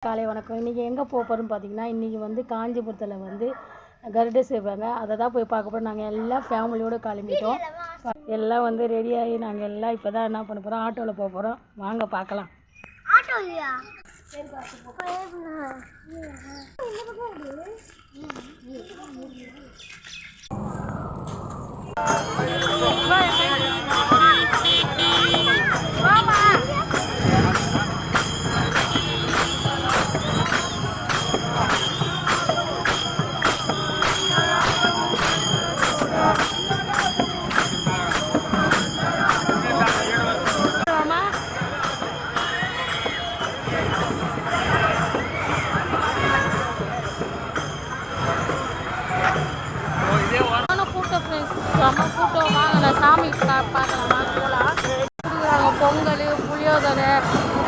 காலை வணக்கம். இன்றைக்கி எங்கே போக போகிறோம்னு பார்த்தீங்கன்னா, இன்றைக்கி வந்து காஞ்சிபுரத்தில் வந்து கருடை செய்வாங்க. அதை தான் போய் பார்க்க போகிறோம். நாங்கள் எல்லாம் ஃபேமிலியோடு கிளம்பிட்டோம். எல்லாம் வந்து ரெடியாகி நாங்கள் எல்லாம் இப்போ தான் என்ன பண்ண போகிறோம், ஆட்டோவில் போக போகிறோம். வாங்க பார்க்கலாம். ரொம்ப கூட்டம். வாங்க சாமி பார்க்கலாம், போகலாம். கொடுக்குறாங்க பொங்கல், புளியோதரை,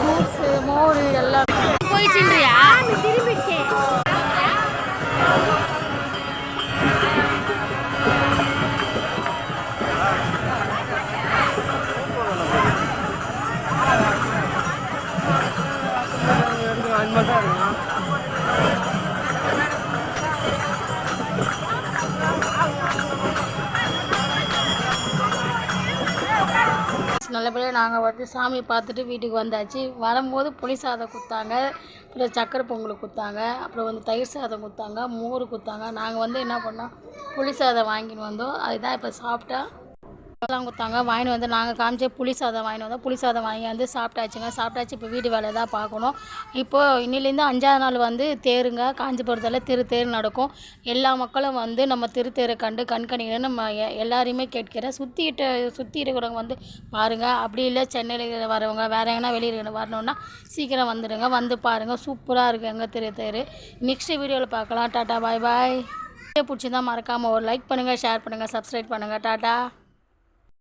ஜூஸு, மோர் எல்லாம் போயிடுச்சுன்றியா? திரும்பிடுச்சு. நல்லபடியாக நாங்கள் வந்து சாமி பார்த்துட்டு வீட்டுக்கு வந்தாச்சு. வரும்போது புளி சாதம் கொடுத்தாங்க, அப்புறம் சக்கரை பொங்கல் கொடுத்தாங்க, அப்புறம் வந்து தயிர் சாதம் கொடுத்தாங்க, மோர் கொடுத்தாங்க. நாங்கள் வந்து என்ன பண்ணோம், புளி சாதம் வாங்கின்னு வந்தோம். அதுதான் இப்போ சாப்பிட்டா எல்லாம் கொடுத்தாங்க. வாங்கின்னு வந்து நாங்கள் காமிச்ச புளி சாதம் வாங்கின்னு வந்தோம். புளி சாதம் வாங்கி வந்து சாப்பிட்டாச்சு. இப்போ வீட்டு வேலை தான் பார்க்கணும். இப்போது இன்னிலேருந்து 5ஆவது நாள் வந்து தேருங்க, காஞ்சிபுரத்தில் தேர் நடக்கும். எல்லா மக்களும் வந்து நம்ம தேரை கண்டு கண்காணிக்கணும்னு நம்ம எல்லாரையுமே கேட்கிறேன். சுற்றி இருக்கிறவங்க வந்து பாருங்கள். அப்படி இல்லை சென்னையில் வரவங்க வேறு எங்கன்னா வெளியில் வரணுன்னா சீக்கிரம் வந்துடுங்க, வந்து பாருங்கள். சூப்பராக இருக்குது எங்கள் தேர். நெக்ஸ்ட் வீடியோவில் பார்க்கலாம். டாட்டா, பாய் பாய். பிடிச்சிருந்தால் மறக்காமல் ஒரு லைக் பண்ணுங்கள், ஷேர் பண்ணுங்கள், சப்ஸ்கிரைப் பண்ணுங்கள். டாட்டா.